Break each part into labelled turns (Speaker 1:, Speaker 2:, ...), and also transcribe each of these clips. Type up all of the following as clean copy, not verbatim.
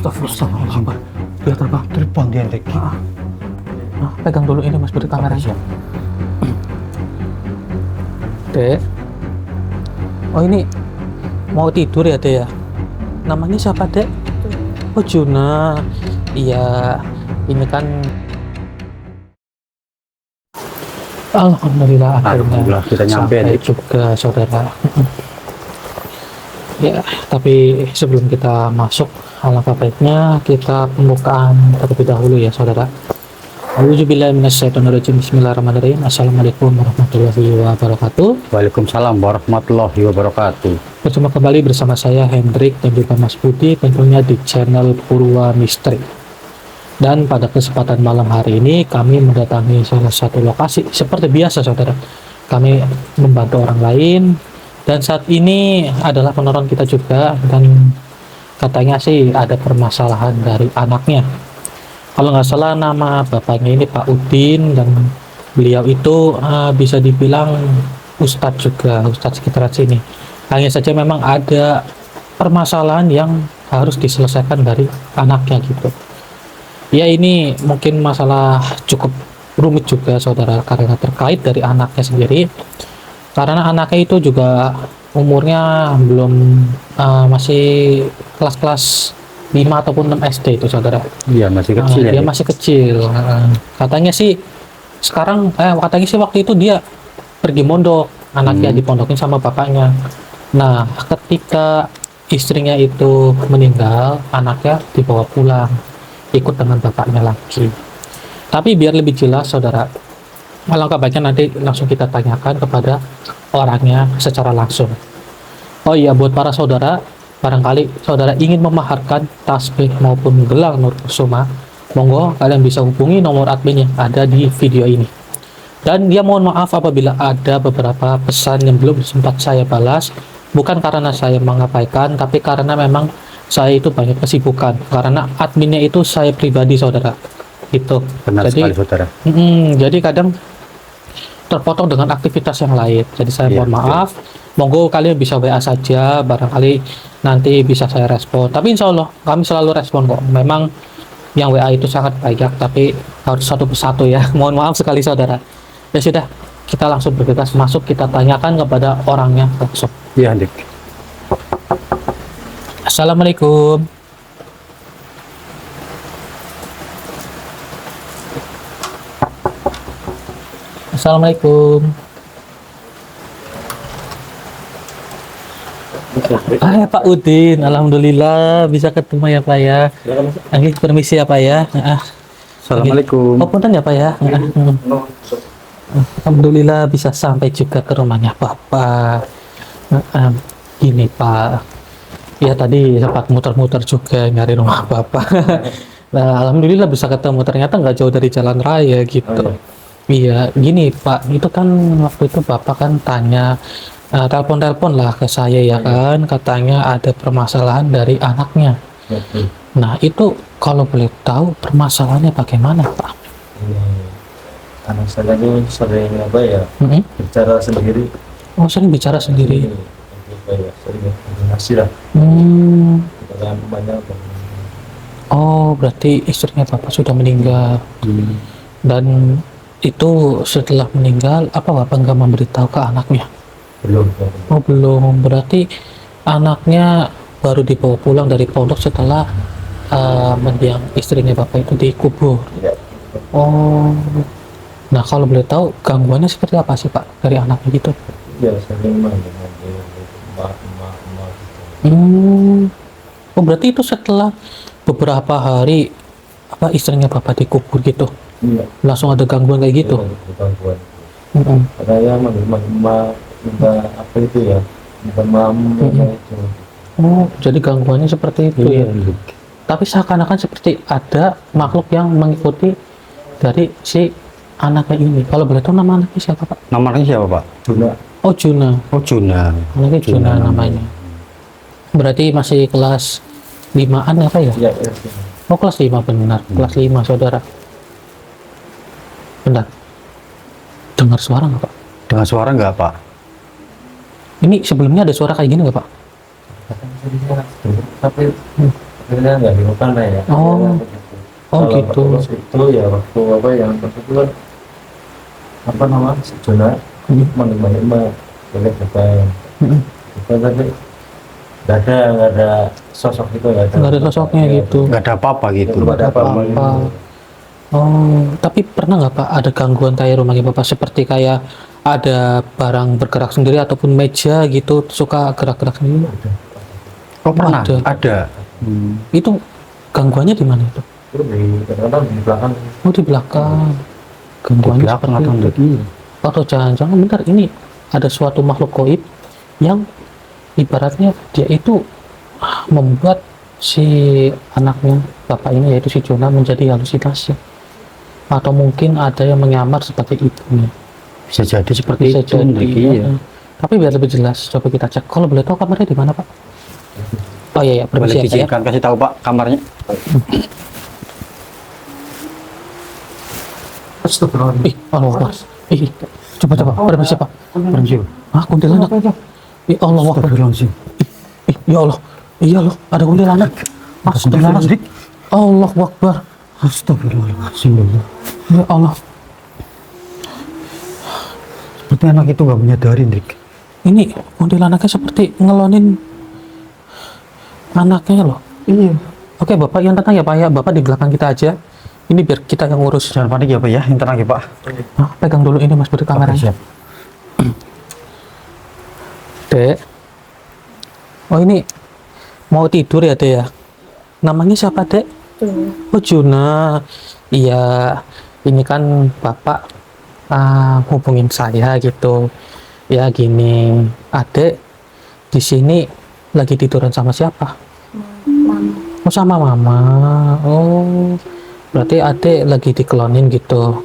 Speaker 1: Astagfirullahaladzim. Lihat apa?
Speaker 2: Terbang dia Dek.
Speaker 1: Nah, pegang dulu ini Mas Budi kameranya. Dek. Oh ini mau tidur ya Dek ya? Namanya siapa Dek? Oh Juna. Iya, ini kan Alhamdulillah akhirnya
Speaker 2: kita nyampe
Speaker 1: sampai juga saudara. Ya, tapi sebelum kita masuk, alangkah baiknya kita pembukaan terlebih dahulu ya saudara. Auzubillahi minasyaitonirrajim. Bismillahirrahmanirrahim. Assalamualaikum warahmatullahi wabarakatuh.
Speaker 2: Waalaikumsalam warahmatullahi wabarakatuh.
Speaker 1: Berjumpa kembali bersama saya Hendrik dan juga Mas Budi tentunya di channel Purwa Misteri. Dan pada kesempatan malam hari ini kami mendatangi salah satu lokasi seperti biasa saudara. Kami membantu orang lain dan saat ini adalah penolong kita juga, dan katanya sih ada permasalahan dari anaknya. Kalau nggak salah nama bapaknya ini Pak Udin, dan beliau itu bisa dibilang ustadz juga, ustadz sekitar sini. Hanya saja memang ada permasalahan yang harus diselesaikan dari anaknya gitu. Ya ini mungkin masalah cukup rumit juga saudara, karena terkait dari anaknya sendiri. Karena anaknya itu juga umurnya belum masih kelas-kelas 5 ataupun 6 SD itu saudara.
Speaker 2: Iya masih kecil ya.
Speaker 1: Dia masih kecil. Katanya sih sekarang katanya sih waktu itu dia pergi mondok, anaknya dipondokin sama bapaknya. Nah, ketika istrinya itu meninggal, anaknya dibawa pulang ikut dengan bapaknya lagi. Tapi biar lebih jelas saudara, alangkah baiknya nanti langsung kita tanyakan kepada orangnya secara langsung. Oh iya, buat para saudara, barangkali saudara ingin memaharkan tasbih maupun gelang Nur Kusuma, monggo kalian bisa hubungi nomor admin yang ada di video ini. Dan dia mohon maaf apabila ada beberapa pesan yang belum sempat saya balas, bukan karena saya mengabaikan, tapi karena memang saya itu banyak kesibukan, karena adminnya itu saya pribadi saudara gitu.
Speaker 2: Benar
Speaker 1: jadi
Speaker 2: sekali saudara.
Speaker 1: Jadi kadang terpotong dengan aktivitas yang lain, jadi saya mohon maaf. Monggo kalian bisa WA saja, barangkali nanti bisa saya respon, tapi insya Allah kami selalu respon kok. Memang yang WA itu sangat banyak, tapi harus satu persatu ya. Mohon maaf sekali saudara. Ya sudah, kita langsung bergegas masuk, kita tanyakan kepada orangnya langsung.
Speaker 2: Iya Dik.
Speaker 1: Assalamualaikum. Assalamualaikum. Ya Pak Udin, alhamdulillah bisa ketemu ya Pak ya. Permisi ya Pak ya.
Speaker 2: Assalamualaikum.
Speaker 1: Oh punten ya Pak ya. Alhamdulillah bisa sampai juga ke rumahnya Bapak. Gini Pak, ya tadi sempat muter-muter juga nyari rumah Bapak. Nah, alhamdulillah bisa ketemu, ternyata nggak jauh dari jalan raya gitu. Iya, gini Pak, itu kan waktu itu Bapak kan tanya, telepon-telepon lah ke saya ya kan, katanya ada permasalahan dari anaknya. Nah, itu kalau boleh tahu permasalahannya bagaimana Pak?
Speaker 3: Anak saya ini sering apa ya, bicara sendiri.
Speaker 1: Oh, sering bicara sendiri.
Speaker 3: Sering koordinasi lah. Dengan banyak.
Speaker 1: Oh, berarti istrinya Bapak sudah meninggal. Dan itu setelah meninggal, apa Bapak nggak memberitahu ke anaknya?
Speaker 3: Belum.
Speaker 1: Oh, belum. Berarti anaknya baru dibawa pulang dari pondok setelah mendiang istrinya Bapak itu dikubur.
Speaker 3: Ya.
Speaker 1: Oh. Nah, kalau boleh tahu gangguannya seperti apa sih Pak dari anaknya gitu?
Speaker 3: Ya, sering manggil emak.
Speaker 1: Oh, berarti itu setelah beberapa hari apa istrinya Bapak dikubur gitu?
Speaker 3: Iya.
Speaker 1: Langsung ada gangguan kayak gitu?
Speaker 3: Gangguan. Karena ya manggil emak, minta apa itu ya, minta mamu.
Speaker 1: Oh, jadi gangguannya seperti itu ya? Tapi seakan-akan seperti ada makhluk yang mengikuti dari si anaknya ini. Kalau boleh tahu nama anaknya siapa Pak?
Speaker 2: Namanya siapa Pak?
Speaker 3: Juna.
Speaker 1: Oh, Juna.
Speaker 2: Oh Juna.
Speaker 1: Anaknya Juna namanya. Berarti masih kelas 5-an apa ya?
Speaker 3: Iya.
Speaker 1: Oh, kelas 5 benar. Kelas 5 saudara. Bentar. Dengar suara nggak Pak?
Speaker 2: Dengan suara nggak Pak?
Speaker 1: Ini sebelumnya ada suara kayak gini nggak Pak?
Speaker 3: Tapi akhirnya nggak dimakan ya.
Speaker 1: Oh. Oh,
Speaker 3: Kalau
Speaker 1: gitu.
Speaker 3: terus itu ya waktu apa yang kebetulan apa namanya si Jona menerima boleh datang
Speaker 1: Mm-mm.
Speaker 3: kita tapi nggak ada sosok itu
Speaker 1: Nggak ada sosoknya gitu.
Speaker 2: Nggak ada apa-apa gitu.
Speaker 3: Nggak ada apa-apa.
Speaker 1: Oh, tapi pernah nggak Pak ada gangguan kayak rumahnya Bapak seperti kayak ada barang bergerak sendiri ataupun meja gitu suka gerak-gerak sendiri?
Speaker 2: Oh pernah?
Speaker 1: Ada.
Speaker 2: Ada.
Speaker 1: Itu gangguannya di mana itu?
Speaker 3: Itu kadang-kadang di belakang
Speaker 1: Oh, di belakang.
Speaker 2: Di
Speaker 1: Gangguannya
Speaker 2: belakang
Speaker 1: seperti
Speaker 2: atau
Speaker 1: itu.
Speaker 2: enggak?
Speaker 1: Atau jangan-jangan bentar ini ada suatu makhluk gaib yang ibaratnya dia itu membuat si anaknya Bapak ini yaitu si Jona menjadi halusinasi. Atau mungkin ada yang menyamar sebagai ibunya.
Speaker 2: Bisa jadi seperti
Speaker 1: Bisa
Speaker 2: itu.
Speaker 1: jadi.
Speaker 2: Hendrik, iya.
Speaker 1: Tapi biar lebih jelas, coba kita cek. Kalau boleh tahu kamarnya di mana, Pak? Oh iya, ya,
Speaker 2: Boleh
Speaker 1: permisi ya, Pak, ya.
Speaker 2: diizinkan kasih tahu Pak kamarnya?
Speaker 1: Ih, Allah Akbar. Ih, coba, permisi, Pak.
Speaker 2: Permisi.
Speaker 1: Ah, kuntilanak. Ih, Allah Akbar.
Speaker 2: Astagfirullahaladzim.
Speaker 1: Ih, ya Allah. Iya loh, ada kuntilanak. Ah, kuntilanak. Allah Akbar.
Speaker 2: Astagfirullahaladzim.
Speaker 1: Ya Allah.
Speaker 2: Seperti anak itu nggak menyadari, Hendrik.
Speaker 1: Ini kuntilanaknya seperti ngelonin anaknya loh.
Speaker 2: Iya.
Speaker 1: Oke, Bapak yang tenang ya, Pak ya. Bapak di belakang kita aja. Ini biar kita yang ngurus.
Speaker 2: Jangan panik ya Pak ya, yang tenang ya Pak.
Speaker 1: Nah, pegang dulu ini Mas Budi kameranya.
Speaker 2: Siap.
Speaker 1: Dek. Oh, ini mau tidur ya, Dek ya? Namanya siapa, Dek? Oh, Juna. Iya, ini kan Bapak hubungin saya gitu. Ya gini, Adek di sini lagi tiduran sama siapa? Oh, sama Mama. Oh, berarti Adek lagi dikelonin gitu.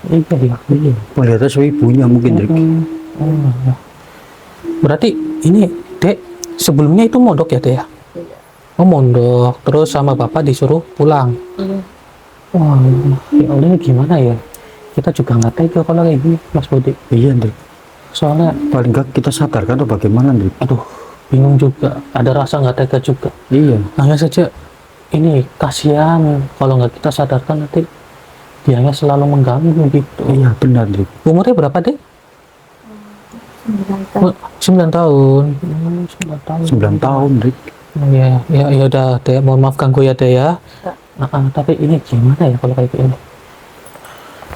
Speaker 1: Iya.
Speaker 2: Melihatnya so ibunya mungkin, Hendrik.
Speaker 1: Oh, ya. Berarti ini Dek sebelumnya itu mondok ya, Dek ya? Oh, mondok. Terus sama Bapak disuruh pulang. Wah, ya Allah, ini gimana ya? Kita juga nggak tega kalau kayak gini, Mas Budi.
Speaker 2: Iya, Hendrik.
Speaker 1: Soalnya,
Speaker 2: Paling nggak kita sadarkan atau bagaimana, Hendrik?
Speaker 1: aduh, bingung juga. Ada rasa nggak tega juga.
Speaker 2: Iya.
Speaker 1: Hanya saja, ini kasihan. Kalau nggak kita sadarkan nanti dianya selalu mengganggu gitu.
Speaker 2: Iya, benar, Hendrik.
Speaker 1: Umurnya berapa, Dek? 9 tahun. 9 tahun.
Speaker 2: 9 tahun, Hendrik.
Speaker 1: Ya udah, Dek. Mohon maaf ganggu ya, Dek ya. Tapi ini gimana ya kalau kayak gini?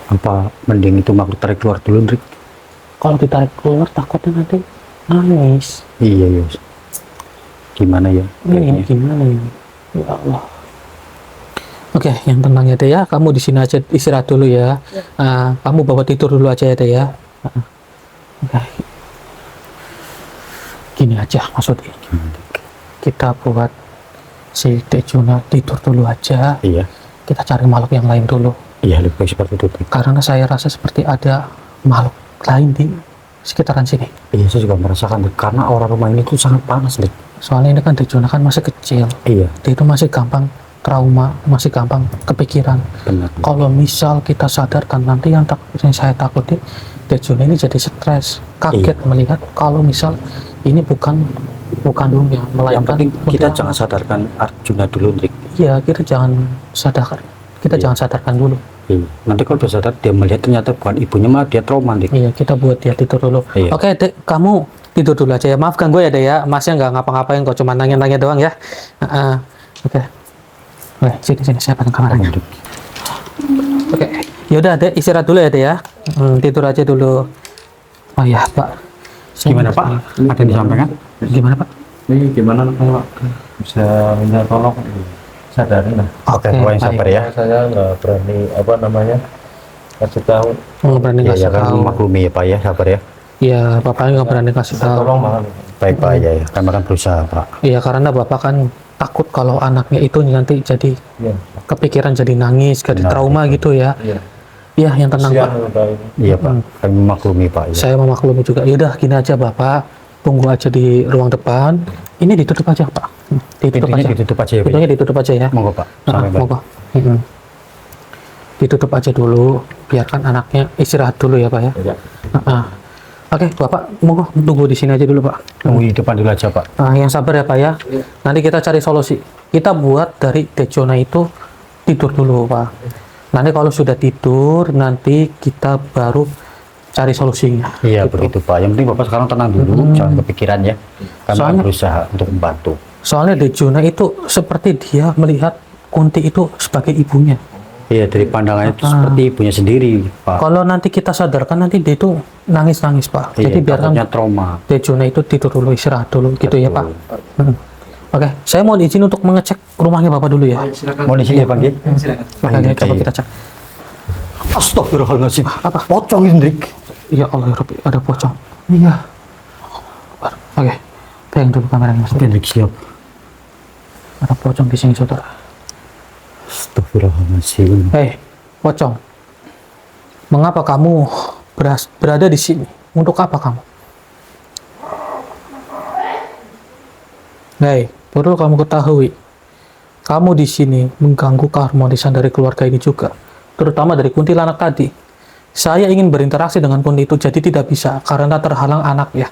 Speaker 2: Apa mending itu makhluk tarik keluar dulu, Hendrik?
Speaker 1: Kalau ditarik keluar takutnya nanti nangis.
Speaker 2: Iya, iya. Gimana ya?
Speaker 1: Ini gimana ini? Ya Allah. Oke, yang tenang ya, Dek ya. Kamu di sini aja istirahat dulu ya. Kamu bawa tidur dulu aja ya, Dek ya. Oke. Gini aja maksudnya. Kita buat si Dek Juna tidur dulu aja.
Speaker 2: Iya.
Speaker 1: Kita cari makhluk yang lain dulu.
Speaker 2: Iya, lebih baik seperti itu, Hendrik.
Speaker 1: Karena saya rasa seperti ada makhluk lain di sekitaran sini.
Speaker 2: Iya, saya juga merasakan, Hendrik. Karena aura rumah ini tuh sangat panas, Hendrik.
Speaker 1: Soalnya ini kan Dek Juna kan masih kecil.
Speaker 2: Iya,
Speaker 1: Dia itu masih gampang trauma, masih gampang kepikiran.
Speaker 2: benar.
Speaker 1: Kalau misal kita sadarkan nanti yang saya takutin Dek Juna ini jadi stres, kaget melihat kalau misal ini bukan dunia,
Speaker 2: Yang
Speaker 1: melainkan
Speaker 2: penting kita
Speaker 1: kuntilanak.
Speaker 2: jangan sadarkan Arjuna dulu, Hendrik.
Speaker 1: Iya, kita jangan sadarkan. Kita jangan sadarkan dulu.
Speaker 2: Iya. Nanti kalau udah sadar dia melihat ternyata bukan ibunya, malah dia trauma, Hendrik.
Speaker 1: Iya, kita buat dia tidur dulu.
Speaker 2: Iya.
Speaker 1: Oke, Dek, kamu tidur dulu aja ya. Maafkan gue ya, Dek ya. Masnya nggak ngapa-ngapain kok, cuma nanya-nanya doang ya. Oke. Oke, sini saya pasang kameranya.
Speaker 2: Hendrik.
Speaker 1: Oke, yaudah Dek, istirahat dulu ya, Dek ya. Tidur aja dulu. Oh iya, Pak.
Speaker 2: Gimana, Pak? Ada yang disampaikan?
Speaker 1: Gimana, Pak?
Speaker 3: ini gimana kalau bisa minta tolong sadarin lah.
Speaker 2: Oke, Bapak yang sabar ya.
Speaker 3: Saya nggak berani apa namanya kasih tahu.
Speaker 1: Nggak berani
Speaker 2: Iya,
Speaker 1: kasih
Speaker 2: ya kan
Speaker 1: tahu.
Speaker 2: maklumi ya Pak ya, sabar ya.
Speaker 1: Iya, Bapak nggak berani kasih tahu.
Speaker 3: Tolong malah
Speaker 2: Baik Pak, ya, ya. Kami akan berusaha Pak.
Speaker 1: Iya, karena Bapak kan takut kalau anaknya itu nanti jadi
Speaker 3: iya
Speaker 1: kepikiran, jadi nangis, jadi
Speaker 2: Benar,
Speaker 1: trauma gitu ya.
Speaker 3: iya
Speaker 1: Iya, yang tenang Pak.
Speaker 3: siang udah ini.
Speaker 2: Iya Pak, kami maklumi Pak ya.
Speaker 1: Saya memaklumi juga. Yaudah, gini aja Bapak. Tunggu aja di ruang depan. Ini ditutup aja Pak. Ditutup
Speaker 2: Pintunya
Speaker 1: aja.
Speaker 2: ditutup aja ya Pak.
Speaker 1: Pintunya ditutup aja ya.
Speaker 2: Monggo Pak, sampai Pak.
Speaker 1: Monggo. Ditutup aja dulu. Biarkan anaknya istirahat dulu ya Pak ya.
Speaker 3: Iya.
Speaker 1: Oke, Bapak, monggo tunggu di sini aja dulu, Pak.
Speaker 2: Tunggu di depan dulu aja, Pak.
Speaker 1: Nah, yang sabar ya, Pak ya. Nanti kita cari solusi. Kita buat dari dead zona itu tidur dulu, Pak. Nanti kalau sudah tidur, nanti kita baru cari solusinya.
Speaker 2: Iya,
Speaker 1: Gitu.
Speaker 2: begitu, Pak. Yang penting Bapak sekarang tenang dulu, jangan kepikiran ya. Kami akan berusaha untuk membantu.
Speaker 1: Soalnya dead zona itu seperti dia melihat Kunti itu sebagai ibunya.
Speaker 2: Iya, dari pandangannya itu seperti ibunya sendiri, Pak.
Speaker 1: Kalau nanti kita sadarkan, nanti dia itu nangis-nangis, Pak.
Speaker 2: Iya,
Speaker 1: Jadi biarkan
Speaker 2: takutnya trauma.
Speaker 1: dead zona itu tidur dulu, istirahat dulu, gitu ya, Pak.
Speaker 2: Betul.
Speaker 1: Oke, saya mau izin untuk mengecek rumahnya Bapak dulu ya.
Speaker 3: Silakan.
Speaker 2: Mau di sini ya, Pak? Gih?
Speaker 3: Silakan.
Speaker 1: Makanya coba kita cek.
Speaker 2: Astagfirullahaladzim.
Speaker 1: Apa?
Speaker 2: Pocong, Hendrik.
Speaker 1: Ya Allah, ya Rabbi, ada pocong. Iya. Oke, pegang dulu kameranya, Mas.
Speaker 2: Oke, Hendrik, siap.
Speaker 1: Ada pocong di sini, saudara.
Speaker 2: Astagfirullahaladzim.
Speaker 1: Hei, pocong. Mengapa kamu berada di sini? Untuk apa kamu? Hei, perlu kamu ketahui, kamu di sini mengganggu keharmonisan dari keluarga ini juga, terutama dari kuntilanak tadi. Saya ingin berinteraksi dengan kunti itu, jadi tidak bisa karena terhalang anaknya.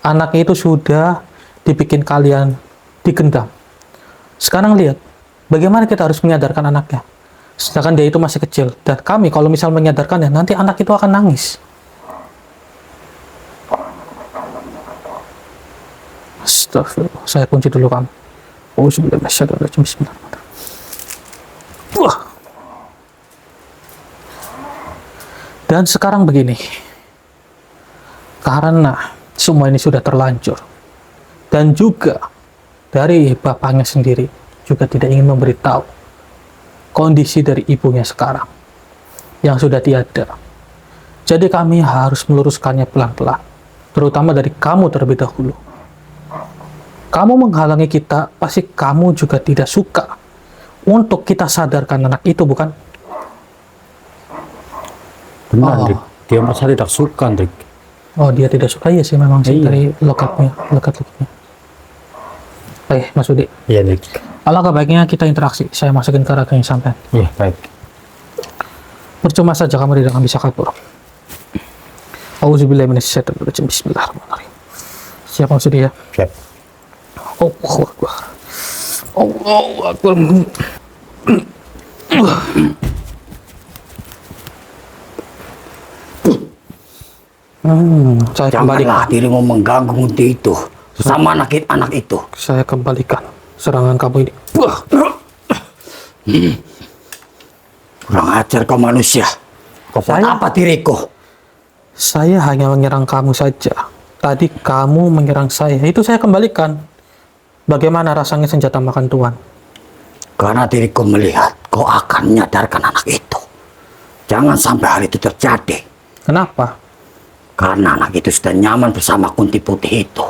Speaker 1: Anaknya itu sudah dibikin kalian digendam. Sekarang lihat, bagaimana kita harus menyadarkan anaknya. Sedangkan dia itu masih kecil. Dan kami kalau misal menyadarkannya, nanti anak itu akan nangis. Astagfirullah. Saya kunci dulu kamu. Bismillahirrahmanirrahim. Wah. Dan sekarang begini. Karena semua ini sudah terlanjur. Dan juga dari bapaknya sendiri juga tidak ingin memberitahu kondisi dari ibunya sekarang yang sudah tiada. Jadi kami harus meluruskannya pelan-pelan, terutama dari kamu terlebih dahulu. Kamu menghalangi kita, pasti kamu juga tidak suka untuk kita sadarkan anak itu, bukan?
Speaker 2: Benar,
Speaker 1: Oh.
Speaker 2: Hendrik. Dia merasa tidak suka, Hendrik.
Speaker 1: Oh, dia tidak suka, ya sih memang sih
Speaker 2: Iya.
Speaker 1: dari logatnya. Mas Udi,
Speaker 2: Iya, Hendrik.
Speaker 1: alangkah baiknya kita interaksi. Saya masukin ke raganya sampai.
Speaker 2: Iya, baik.
Speaker 1: Percuma saja kamu tidak akan bisa kabur. Auzubillahi minasyaitonirrajim. Bismillahirrahmanirrahim. Siap Mas Udi ya?
Speaker 2: Siap.
Speaker 1: Allahu Akbar. Allahu Akbar. Saya kembalikan.
Speaker 2: Janganlah dirimu mengganggu Kunti itu sama anak itu.
Speaker 1: Saya kembalikan serangan kamu ini. Wah.
Speaker 2: Kurang ajar kau manusia. Kau buat
Speaker 1: Saya-
Speaker 2: apa diriku?
Speaker 1: Saya hanya menyerang kamu saja. Tadi kamu menyerang saya. Itu saya kembalikan. Bagaimana rasanya senjata makan tuan?
Speaker 2: Karena diriku melihat kau akan menyadarkan anak itu. Jangan sampai hal itu terjadi.
Speaker 1: Kenapa?
Speaker 2: Karena anak itu sudah nyaman bersama Kunti Putih itu.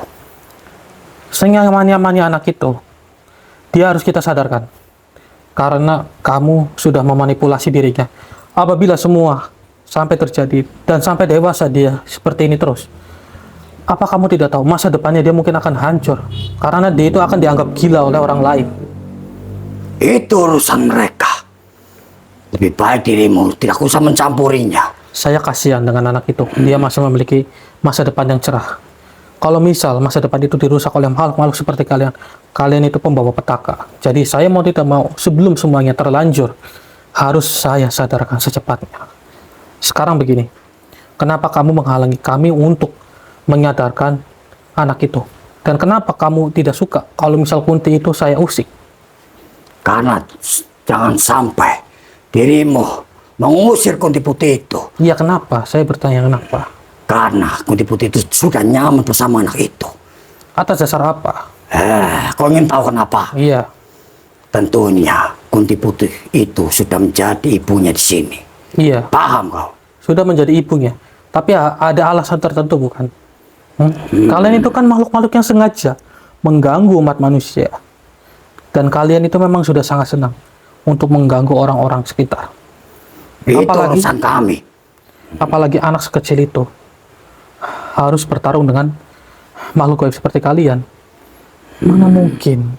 Speaker 1: Senyaman-nyamannya anak itu, dia harus kita sadarkan. Karena kamu sudah memanipulasi dirinya. Apabila semua sampai terjadi dan sampai dewasa dia seperti ini terus, apa kamu tidak tahu masa depannya dia mungkin akan hancur? Karena dia itu akan dianggap gila oleh orang lain.
Speaker 2: Itu urusan mereka. Lebih baik dirimu tidak usah mencampurinya.
Speaker 1: Saya kasihan dengan anak itu. Dia masih memiliki masa depan yang cerah. Kalau misal masa depan itu dirusak oleh makhluk-makhluk seperti kalian, kalian itu pembawa petaka. Jadi saya mau tidak mau, sebelum semuanya terlanjur, harus saya sadarkan secepatnya. Sekarang begini, kenapa kamu menghalangi kami untuk menyadarkan anak itu? Dan kenapa kamu tidak suka kalau misal Kunti itu saya usik?
Speaker 2: Karena jangan sampai dirimu mengusir Kunti Putih itu.
Speaker 1: Iya, kenapa? Saya bertanya kenapa.
Speaker 2: Karena Kunti Putih itu sudah nyaman bersama anak itu.
Speaker 1: Atas dasar apa?
Speaker 2: Kau ingin tahu kenapa?
Speaker 1: Iya,
Speaker 2: Tentunya Kunti Putih itu sudah menjadi ibunya di sini.
Speaker 1: iya.
Speaker 2: Paham kau?
Speaker 1: Sudah menjadi ibunya. Tapi ada alasan tertentu, bukan? Kalian itu kan makhluk-makhluk yang sengaja mengganggu umat manusia. Dan kalian itu memang sudah sangat senang untuk mengganggu orang-orang sekitar.
Speaker 2: Itu
Speaker 1: Apalagi-
Speaker 2: urusan kami.
Speaker 1: Apalagi anak sekecil itu harus bertarung dengan makhluk gaib seperti kalian. Mana mungkin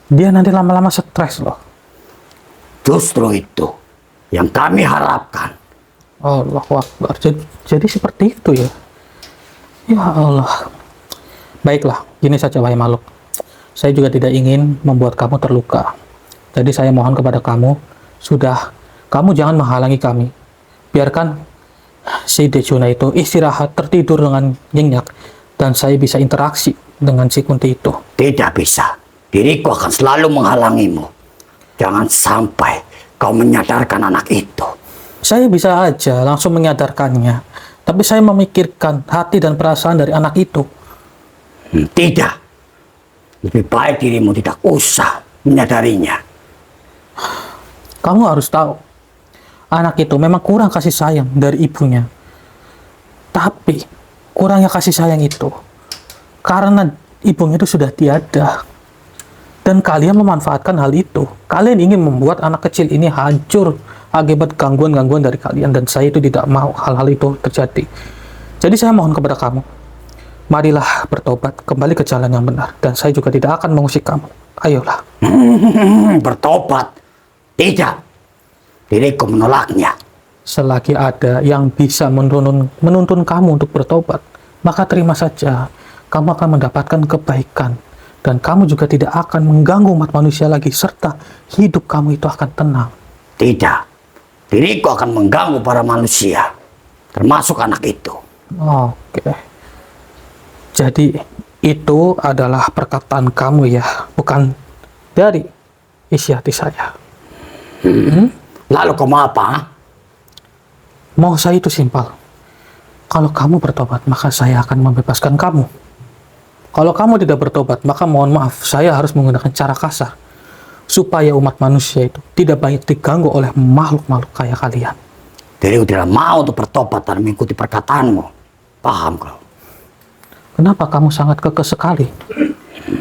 Speaker 1: dia nanti lama-lama stres loh.
Speaker 2: Justru itu yang kami harapkan.
Speaker 1: Allahu Akbar. Jadi seperti itu ya. Ya Allah. Baiklah, gini saja wahai makhluk. Saya juga tidak ingin membuat kamu terluka. Jadi saya mohon kepada kamu, sudah, kamu jangan menghalangi kami. Biarkan si Dejuna itu istirahat, tertidur dengan nyenyak, dan saya bisa interaksi dengan si Kunti itu.
Speaker 2: Tidak bisa. Diriku akan selalu menghalangimu. Jangan sampai kau menyadarkan anak itu.
Speaker 1: Saya bisa aja langsung menyadarkannya, tapi saya memikirkan hati dan perasaan dari anak itu.
Speaker 2: Tidak. Lebih baik dirimu tidak usah menyadarinya.
Speaker 1: Kamu harus tahu, anak itu memang kurang kasih sayang dari ibunya. Tapi kurangnya kasih sayang itu karena ibunya itu sudah tiada. Dan kalian memanfaatkan hal itu. Kalian ingin membuat anak kecil ini hancur akibat gangguan-gangguan dari kalian. Dan saya itu tidak mau hal-hal itu terjadi. Jadi saya mohon kepada kamu, marilah bertobat kembali ke jalan yang benar. Dan saya juga tidak akan mengusik kamu. Ayolah.
Speaker 2: Bertobat? Tidak. Diriku menolaknya.
Speaker 1: Selagi ada yang bisa menuntun kamu untuk bertobat, maka terima saja. Kamu akan mendapatkan kebaikan. Dan kamu juga tidak akan mengganggu umat manusia lagi. Serta hidup kamu itu akan tenang.
Speaker 2: Tidak. Diriku akan mengganggu para manusia. Termasuk anak itu.
Speaker 1: Oke. Jadi itu adalah perkataan kamu ya. Bukan dari isi hati saya.
Speaker 2: Lalu kau mau apa?
Speaker 1: Mau saya itu simpel. Kalau kamu bertobat, maka saya akan membebaskan kamu. Kalau kamu tidak bertobat, maka mohon maaf, saya harus menggunakan cara kasar. Supaya umat manusia itu tidak banyak diganggu oleh makhluk-makhluk kayak kalian.
Speaker 2: Diriku tidak mau untuk bertobat dan mengikuti perkataanmu. Paham kau?
Speaker 1: Kenapa kamu sangat kekeh sekali?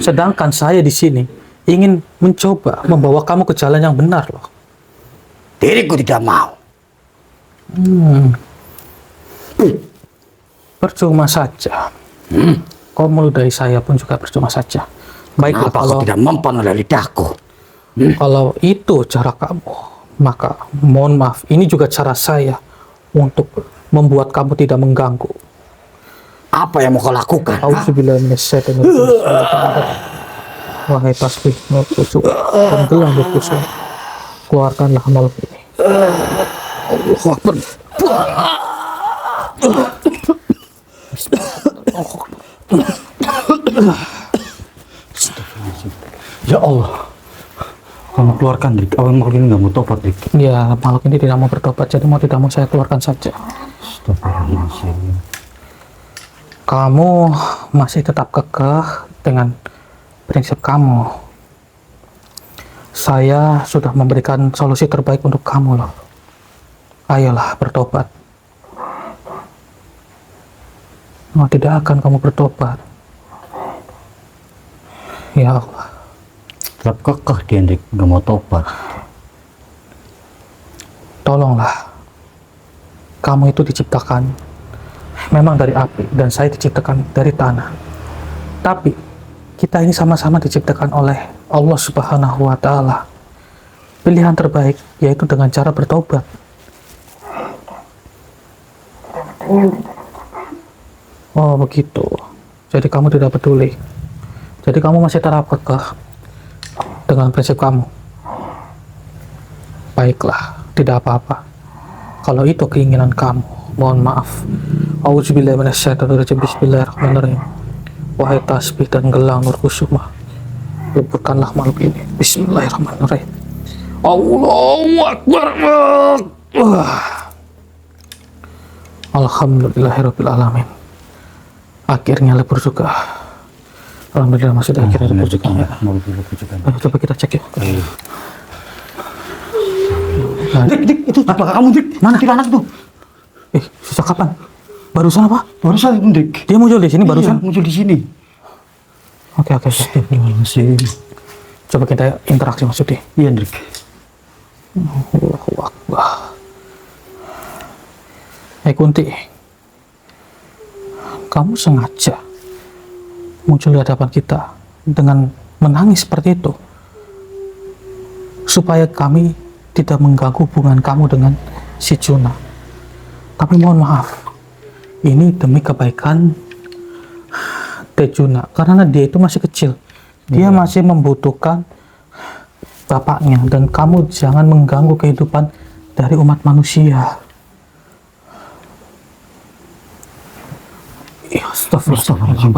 Speaker 1: Sedangkan saya di sini ingin mencoba membawa kamu ke jalan yang benar loh.
Speaker 2: Diriku tidak mau.
Speaker 1: Percuma saja. Kau meludahi saya pun juga percuma saja. Baiklah,
Speaker 2: Kenapa kau tidak mempan oleh lidahku?
Speaker 1: kalau itu cara kamu, maka mohon maaf, ini juga cara saya untuk membuat kamu tidak mengganggu.
Speaker 2: Apa yang mau kau lakukan?
Speaker 1: Auzubillahiminasyaitonirrajim. Wahai tasbih nur kusuk dan gelang nur kusuk, keluarkanlah makhluk ini. Allahu Akbar.
Speaker 2: Ya Allah. Kamu keluarkan, Dik. Awal makhluk ini nggak mau tobat, Dik.
Speaker 1: Ya, makhluk ini tidak mau bertobat, jadi mau tidak mau saya keluarkan saja.
Speaker 2: Astagfirullahaladzim.
Speaker 1: Kamu masih tetap kekeh dengan prinsip kamu. Saya sudah memberikan solusi terbaik untuk kamu loh. Ayolah bertobat. Oh, tidak akan kamu bertobat. Ya Allah.
Speaker 2: Tetap kekeh dia, Dik. Nggak mau tobat.
Speaker 1: Tolonglah. Kamu itu diciptakan memang dari api dan saya diciptakan dari tanah. Tapi kita ini sama-sama diciptakan oleh Allah Subhanahu wa Ta'ala. Pilihan terbaik yaitu dengan cara bertobat. Oh begitu. Jadi kamu tidak peduli. Jadi kamu masih tetap kekeh dengan prinsip kamu. Baiklah, tidak apa-apa. Kalau itu keinginan kamu, mohon maaf. Auzubillahiminasyaitonirrajim. Bismillahirrahmanirrahim. Wahai tasbih dan gelang nur kusuma, leburkanlah makhluk ini. Bismillahirrahmanirrahim. Allahu Akbar. Alhamdulillahirabbil alamin. Akhirnya lebur juga. Alhamdulillah, masih akhirnya lebur juga. Ayo coba kita cek yuk.
Speaker 2: Dik, itu apakah kamu, Dik?
Speaker 1: Mana?
Speaker 2: Tidak anak tuh.
Speaker 1: Sejak kapan? Barusan apa?
Speaker 2: Barusan, Dik.
Speaker 1: Dia muncul di sini barusan?
Speaker 2: Iya, muncul di sini.
Speaker 1: Oke. Coba kita interaksi maksudnya.
Speaker 2: Iya, Dik.
Speaker 1: Allahu Akbar. Hei Kunti, kamu sengaja muncul di hadapan kita dengan menangis seperti itu supaya kami tidak mengganggu hubungan kamu dengan si Juna. Tapi mohon maaf, ini demi kebaikan Tejuna karena dia itu masih kecil. Dia masih membutuhkan bapaknya, dan kamu jangan mengganggu kehidupan dari umat manusia. Ya, astagfirullahaladzim.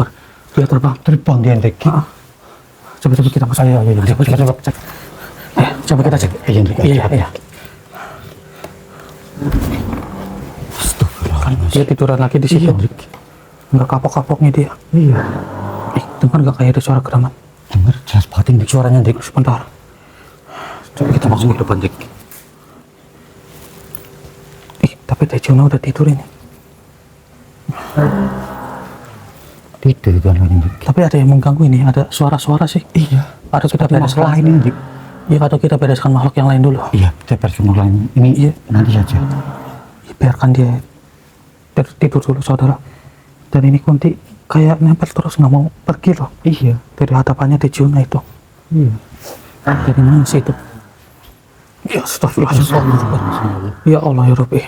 Speaker 1: Dia terbang dia Hendrik. Coba kita masuk. Ayo, coba cek. Coba kita cek. Iya. Dia tiduran lagi di situ. Nggak kapok-kapoknya dia.
Speaker 2: Iya.
Speaker 1: Dengar nggak kayak ada suara geraman?
Speaker 2: Dengar jelas banget Hendrik suaranya Hendrik.
Speaker 1: Sebentar. Coba kita masuk ke depan, Dik. Tapi Tejuna udah tidur ini.
Speaker 2: Tidur itu Hendrik.
Speaker 1: Tapi ada yang mengganggu ini, ada suara-suara sih.
Speaker 2: Iya.
Speaker 1: Atau kita bereskan
Speaker 2: lain Hendrik.
Speaker 1: Iya, atau kita bereskan makhluk yang lain dulu.
Speaker 2: Iya, kita bereskan lain. Ini
Speaker 1: Iya.
Speaker 2: nanti saja.
Speaker 1: Biarkan dia tidur dulu, saudara. Dan ini Kunti kayak nempel terus, nggak mau pergi loh.
Speaker 2: Iya.
Speaker 1: Dari hadapannya Tejuna itu.
Speaker 2: Iya.
Speaker 1: Dari mana sih itu? Ya, astagfirullahaladzim. Ya Allah ya Rabbi.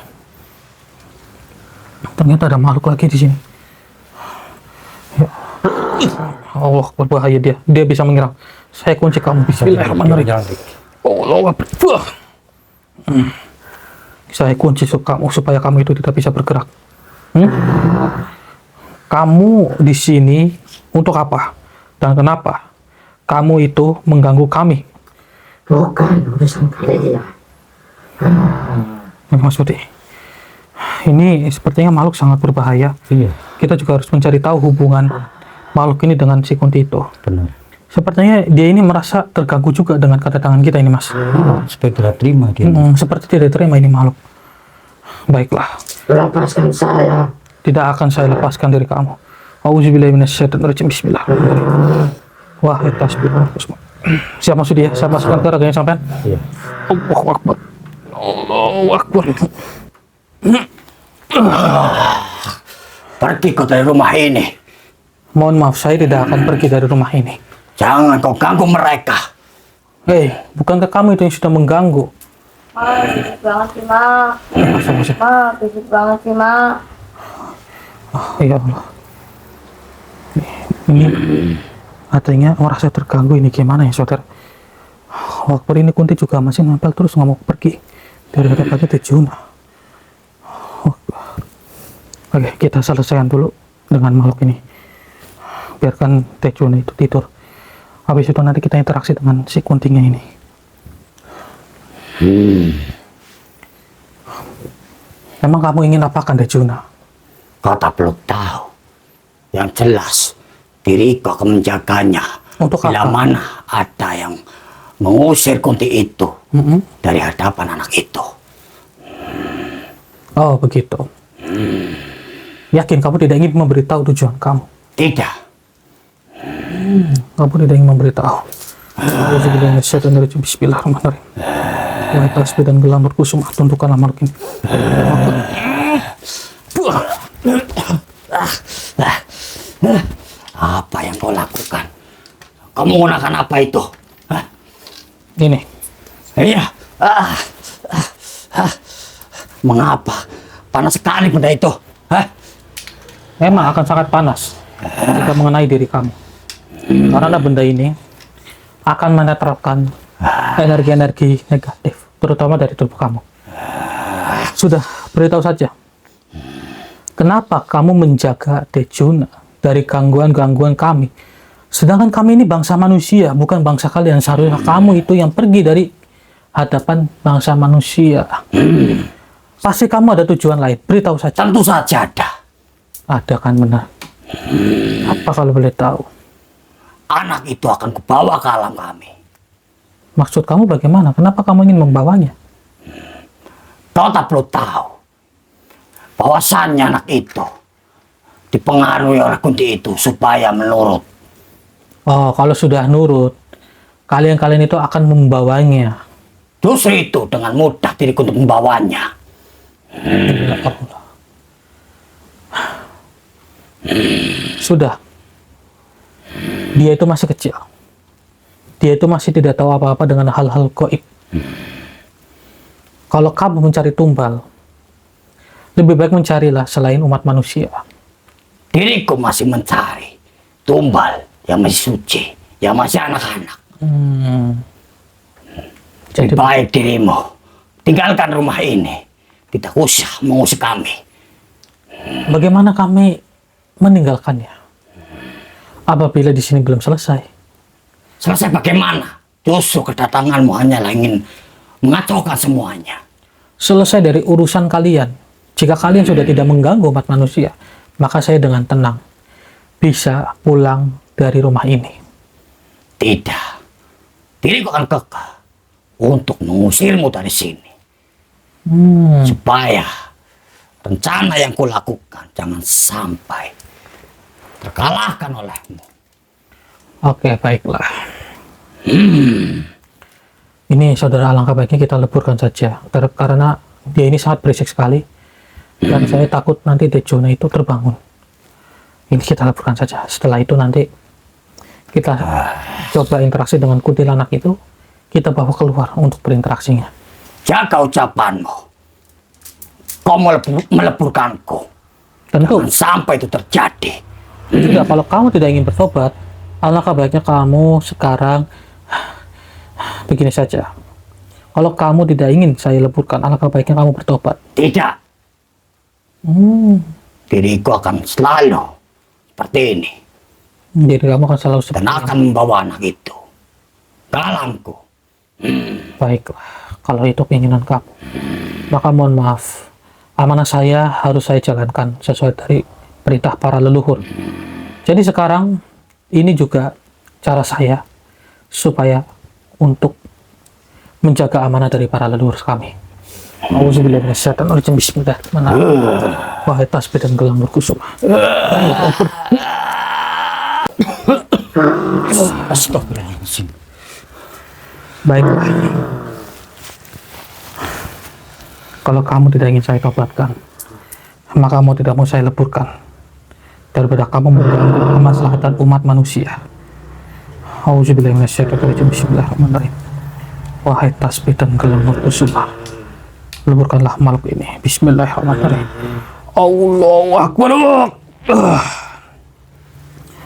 Speaker 1: Ternyata ada makhluk lagi di sini. Ya Allah, berbahaya dia. Dia bisa menyerang. Saya kunci kamu. Bismillahirrahmanirrahim. Allah Akbar. Saya kunci kamu supaya kamu itu tidak bisa bergerak. Kamu di sini untuk apa? Dan kenapa kamu itu mengganggu kami?
Speaker 4: Bukan urusan kalian.
Speaker 1: Mas Budi, ini sepertinya makhluk sangat berbahaya.
Speaker 2: Iya.
Speaker 1: Kita juga harus mencari tahu hubungan makhluk ini dengan si Kunti itu.
Speaker 2: Benar.
Speaker 1: Sepertinya dia ini merasa terganggu juga dengan kedatangan kita ini, Mas.
Speaker 2: Supaya tidak terima dia.
Speaker 1: Seperti tidak terima ini makhluk. Baiklah,
Speaker 4: Lepaskan saya.
Speaker 1: tidak akan saya lepaskan dari kamu. Auzubillahi minasyaitonirrajim. Bismillahirrahmanirrahim. Wahai tasbih. Siap masuk dia, saya masukkan ke raganya sampean.
Speaker 2: Iya.
Speaker 1: Allahu Akbar. Allahu Akbar.
Speaker 2: Pergi kau dari rumah ini.
Speaker 1: Mohon maaf, saya tidak akan pergi dari rumah ini.
Speaker 2: Jangan kau ganggu mereka.
Speaker 1: Hei, bukankah kamu itu yang sudah mengganggu?
Speaker 4: Berisik banget sih, Mak.
Speaker 1: Masuk.
Speaker 4: Berisik banget sih, Mak.
Speaker 1: Oh, ya Allah. Ini artinya merasa terganggu ini gimana ya, saudara? Waktu ini Kunti juga masih nempel terus, nggak mau pergi dari hadapannya Tejuna. Oke, kita selesaikan dulu dengan makhluk ini. Biarkan Tejuna itu tidur. Habis itu nanti kita interaksi dengan si Kuntinya ini. Emang kamu ingin apakan, Tejuna?
Speaker 2: Kau tak perlu tahu. Yang jelas, diriku akan menjaganya.
Speaker 1: Untuk
Speaker 2: Bila
Speaker 1: apa?
Speaker 2: mana ada yang mengusir Kunti itu dari hadapan anak itu.
Speaker 1: Oh, begitu. Yakin kamu tidak ingin memberitahu tujuan kamu?
Speaker 2: Tidak.
Speaker 1: Kamu tidak ingin memberitahu. Bismillahirrahmanirrahim. Wahai tasbih dan gelam berkusum, tundukkanlah makhluk ini.
Speaker 2: Apa yang kau lakukan? Kau menggunakan apa itu? Hah?
Speaker 1: Ini.
Speaker 2: Iya. Mengapa? Panas sekali benda itu. Hah?
Speaker 1: Memang akan sangat panas jika mengenai diri kamu. Karena benda ini akan menetralkan energi-energi negatif, terutama dari tubuh kamu. Sudah, beritahu saja. Kenapa kamu menjaga Tejuna dari gangguan-gangguan kami? Sedangkan kami ini bangsa manusia, bukan bangsa kalian. Seharusnya kamu itu yang pergi dari hadapan bangsa manusia. Pasti kamu ada tujuan lain. Beritahu saja.
Speaker 2: Tentu saja ada.
Speaker 1: Ada kan, benar. Apa kalau boleh tahu?
Speaker 2: Anak itu akan kubawa ke alam kami.
Speaker 1: Maksud kamu bagaimana? Kenapa kamu ingin membawanya?
Speaker 2: Kau tak perlu tahu bahwasannya anak itu dipengaruhi oleh Kunti itu supaya menurut.
Speaker 1: Oh, kalau sudah nurut, kalian-kalian itu akan membawanya.
Speaker 2: Justru itu dengan mudah diriku untuk membawanya.
Speaker 1: Sudah. Dia itu masih kecil. Dia itu masih tidak tahu apa-apa dengan hal-hal gaib. Kalau kamu mencari tumbal, lebih baik mencarilah selain umat manusia.
Speaker 2: Diriku masih mencari tumbal, yang masih suci, yang masih anak-anak.
Speaker 1: Jadi
Speaker 2: Lebih baik dirimu tinggalkan rumah ini. Tidak usah mengusik kami.
Speaker 1: bagaimana kami meninggalkannya? Apabila di sini belum selesai.
Speaker 2: Selesai bagaimana? Justru kedatanganmu hanyalah ingin mengacaukan semuanya.
Speaker 1: Selesai dari urusan kalian. Jika kalian sudah tidak mengganggu umat manusia, maka saya dengan tenang bisa pulang dari rumah ini.
Speaker 2: Tidak. Diriku akan kekeh untuk mengusirmu dari sini. Supaya rencana yang kulakukan jangan sampai terkalahkan olehmu.
Speaker 1: Oke, baiklah. Ini saudara, alangkah baiknya kita leburkan saja. Karena dia ini sangat berisik sekali. Dan saya takut nanti Dejona itu terbangun. Ini kita leburkan saja. Setelah itu nanti kita coba interaksi dengan kuntilanak itu. Kita bawa keluar untuk berinteraksinya.
Speaker 2: Jaga ucapanmu. Kau meleburkanku.
Speaker 1: Tentu.
Speaker 2: Jangan sampai itu terjadi.
Speaker 1: Tidak, kalau kamu tidak ingin bertobat, alangkah baiknya kamu sekarang begini saja. Kalau kamu tidak ingin saya leburkan, alangkah baiknya kamu bertobat.
Speaker 2: Tidak. Diriku akan selalu seperti ini.
Speaker 1: Jadi kamu akan selalu seperti
Speaker 2: Dan akan membawa anak itu ke alamku.
Speaker 1: Baiklah, kalau itu keinginan kamu, maka mohon maaf, amanah saya harus saya jalankan sesuai dari perintah para leluhur. Jadi sekarang ini juga cara saya supaya untuk menjaga amanah dari para leluhur kami. Auzubillahi minasyaitonirrajim. Bismillahirrahmanirrahim. Wahai tasbih dan gelang berkusuma.
Speaker 2: Astagfirullahaladzim.
Speaker 1: Baiklah. Kalau kamu tidak ingin saya tobatkan, maka kamu tidak mau saya leburkan. Daripada kamu mengganggu kemaslahatan umat manusia. Auzubillahi minasyaitonirrajim. Bismillahirrahmanirrahim. Wahai tasbih dan gelang berkusuma, leburkanlah makhluk ini. Bismillahirrahmanirrahim. Allahu Akbar.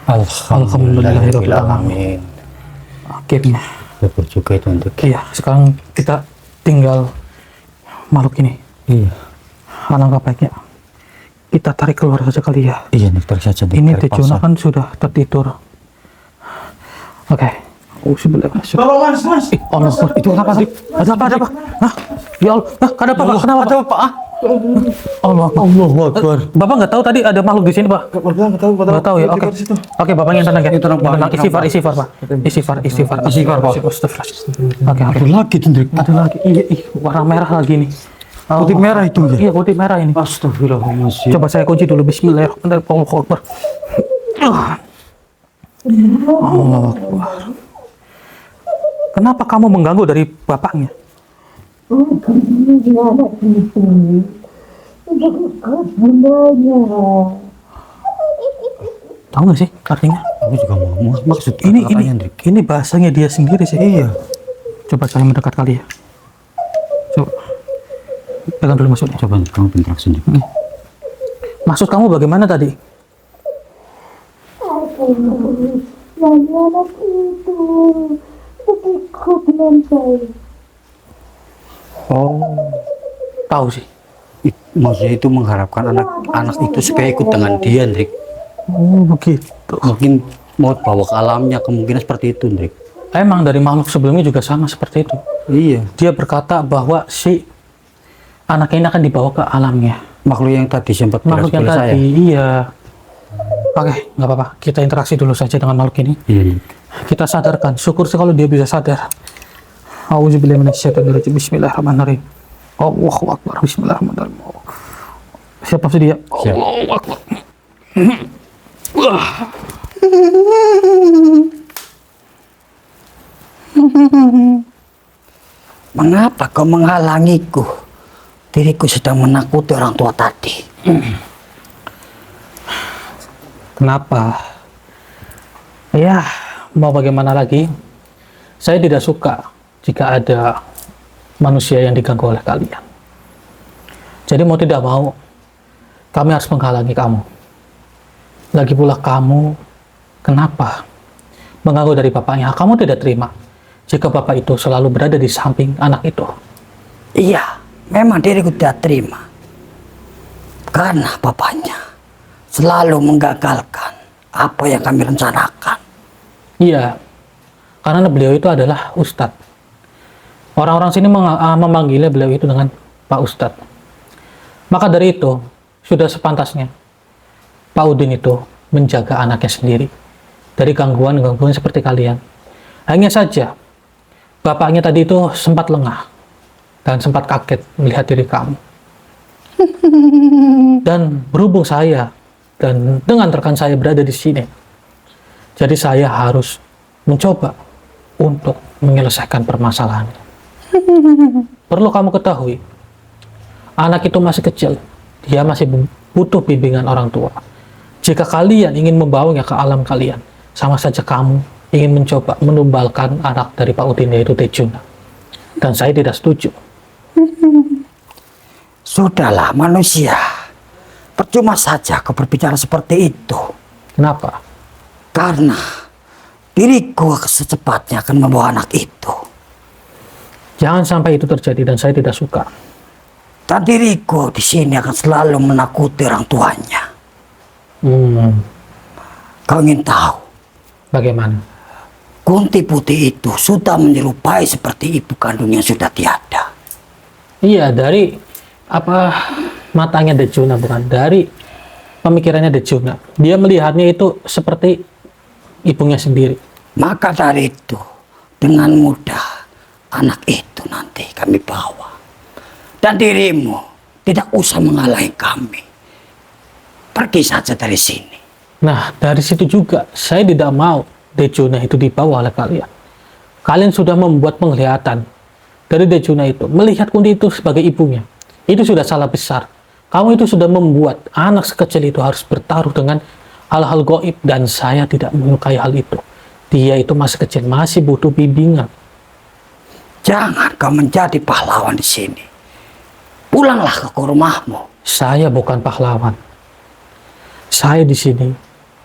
Speaker 1: Alhamdulillahirabbil alamin. Akhirnya.
Speaker 2: Lebur juga itu untuk.
Speaker 1: Iya, sekarang kita tinggal makhluk ini.
Speaker 2: Iya.
Speaker 1: Alangkah baiknya kita tarik keluar saja kali ya.
Speaker 2: Iya, nih tarik saja.
Speaker 1: Ini Dejona kan sudah tertidur. Oke. Bismillahirrahmanirrahim.
Speaker 3: Mas.
Speaker 1: Allah, itu apa sih? Ada apa? Hah? Ya Allah, kenapa Pak? Kenapa?
Speaker 3: Ada apa?
Speaker 1: Allah Akbar. Bapak nggak tahu tadi ada makhluk di sini, Pak?
Speaker 3: Nggak tahu.
Speaker 1: Nggak tahu ya. Oke. Oke, Bapak yang tenang ya.
Speaker 3: Tenang, Pak.
Speaker 1: Istighfar, Pak. Istighfar, Pak. Astagfirullah. Oke.
Speaker 2: Ada lagi tuh, Ndrik.
Speaker 1: Ada lagi. Iya, warna merah lagi nih.
Speaker 2: Putih merah itu ya?
Speaker 1: Iya, putih merah ini.
Speaker 2: Astagfirullahaladzim.
Speaker 1: Coba saya kunci dulu. Bismillahirrahmanirrahim. Allahu Akbar. Allahu Akbar. Kenapa kamu mengganggu dari bapaknya? Tahu nggak sih artinya?
Speaker 2: Aku juga mau. Maksud
Speaker 1: Ini bahasanya dia sendiri sih. Iya. Coba saya mendekat kali ya. Coba. Pegang dulu maksudnya.
Speaker 2: Coba kamu berinteraksi sendiri.
Speaker 1: Maksud kamu bagaimana tadi?
Speaker 4: Anak itu ikut dengan saya.
Speaker 1: Oh, tahu sih.
Speaker 2: Maksudnya itu mengharapkan anak itu supaya ikut dengan dia, Ndrik.
Speaker 1: Oh, begitu.
Speaker 2: Mungkin mau bawa ke alamnya, kemungkinan seperti itu, Ndrik.
Speaker 1: Emang dari makhluk sebelumnya juga sama seperti itu.
Speaker 2: Iya.
Speaker 1: Dia berkata bahwa si anak ini akan dibawa ke alamnya.
Speaker 2: Makhluk yang tadi sempat
Speaker 1: Makhluk yang
Speaker 2: beras-beras
Speaker 1: tadi,
Speaker 2: saya.
Speaker 1: iya. Oke, nggak apa-apa. Kita interaksi dulu saja dengan makhluk ini.
Speaker 2: Iya.
Speaker 1: Kita sadarkan. Syukur sih kalau dia bisa sadar. Auzubillahi minasyaitonirrajim. Bismillahirrahmanirrahim. Allahu Akbar. Bismillahirrahmanirrahim. Siapa sih dia?
Speaker 2: Siap.
Speaker 1: Allahu Akbar.
Speaker 2: Mengapa kau menghalangiku? Diriku sedang menakuti orang tua tadi.
Speaker 1: Kenapa? Ya, mau bagaimana lagi? Saya tidak suka jika ada manusia yang diganggu oleh kalian. Jadi mau tidak mau, kami harus menghalangi kamu. Lagi pula kamu Kenapa? Mengaku dari bapaknya, kamu tidak terima jika bapak itu selalu berada di samping anak itu.
Speaker 2: Iya, memang diriku tidak terima. Karena bapaknya selalu menggagalkan apa yang kami rencanakan.
Speaker 1: Iya, karena beliau itu adalah Ustadz. Orang-orang sini memanggilnya beliau itu dengan Pak Ustadz. Maka dari itu, sudah sepantasnya Pak Udin itu menjaga anaknya sendiri dari gangguan-gangguan seperti kalian. Hanya saja, bapaknya tadi itu sempat lengah dan sempat kaget melihat diri kamu. Dan berhubung saya dan dengan rekan saya berada di sini, jadi saya harus mencoba untuk menyelesaikan permasalahannya. Perlu kamu ketahui, anak itu masih kecil, dia masih butuh bimbingan orang tua. Jika kalian ingin membawanya ke alam kalian, sama saja kamu ingin mencoba menumbalkan anak dari Pak Udin, yaitu Tejuna. Dan saya tidak setuju.
Speaker 2: Sudahlah manusia, percuma saja kau berbicara seperti itu.
Speaker 1: Kenapa?
Speaker 2: Karena diriku secepatnya akan membawa anak itu.
Speaker 1: Jangan sampai itu terjadi dan saya tidak suka.
Speaker 2: Dan diriku di sini akan selalu menakuti orang tuanya. Kau ingin tahu?
Speaker 1: Bagaimana?
Speaker 2: Kunti Putih itu sudah menyerupai seperti ibu kandungnya sudah tiada.
Speaker 1: Iya, dari matanya Dejuna, bukan dari pemikirannya Dejuna. Dia melihatnya itu seperti ibunya sendiri.
Speaker 2: Maka dari itu, dengan mudah anak itu nanti kami bawa. Dan dirimu tidak usah menghalangi kami. Pergi saja dari sini.
Speaker 1: Nah, dari situ juga saya tidak mau Dejuna itu dibawa oleh kalian. Kalian sudah membuat penglihatan dari Dejuna itu melihat Kunti itu sebagai ibunya. Itu sudah salah besar. Kamu itu sudah membuat anak sekecil itu harus bertaruh dengan hal-hal gaib, dan saya tidak menyukai hal itu. Dia itu masih kecil, masih butuh bimbingan.
Speaker 2: Jangan kau menjadi pahlawan di sini. Pulanglah ke rumahmu.
Speaker 1: Saya bukan pahlawan. Saya di sini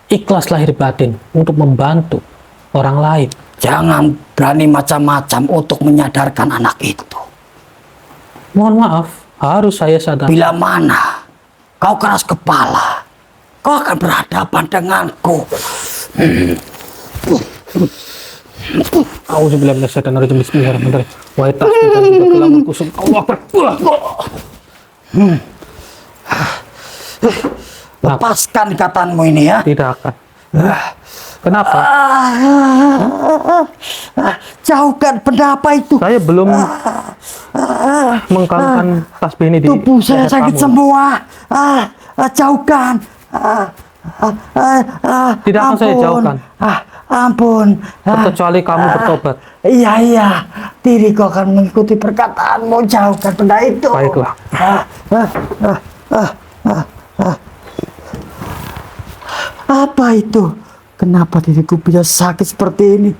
Speaker 1: ikhlas lahir batin untuk membantu orang lain.
Speaker 2: Jangan berani macam-macam untuk menyadarkan anak itu.
Speaker 1: Mohon maaf, harus saya sadar.
Speaker 2: Bila mana kau keras kepala, kau akan berhadapan denganku.
Speaker 1: Auzubillahi minasyaitonir rajim. Bismillahirrahmanirrahim. Wa tasbih dan juga kelamun kusum. Allah Akbar.
Speaker 2: Lepaskan ikatanmu ini ya.
Speaker 1: Tidak akan. Kenapa?
Speaker 2: Jauhkan benda apa itu?
Speaker 1: Saya belum mengkalkan tasbih ini di
Speaker 2: Tubuh saya
Speaker 1: leher
Speaker 2: sakit
Speaker 1: kamu.
Speaker 2: semua. Jauhkan.
Speaker 1: Tidak akan saya jauhkan.
Speaker 2: Ampun.
Speaker 1: Kecuali kamu bertobat.
Speaker 2: Iya. Diriku akan mengikuti perkataanmu. Jauhkan benda itu.
Speaker 1: Baiklah.
Speaker 2: Apa itu? Kenapa diriku bisa sakit seperti ini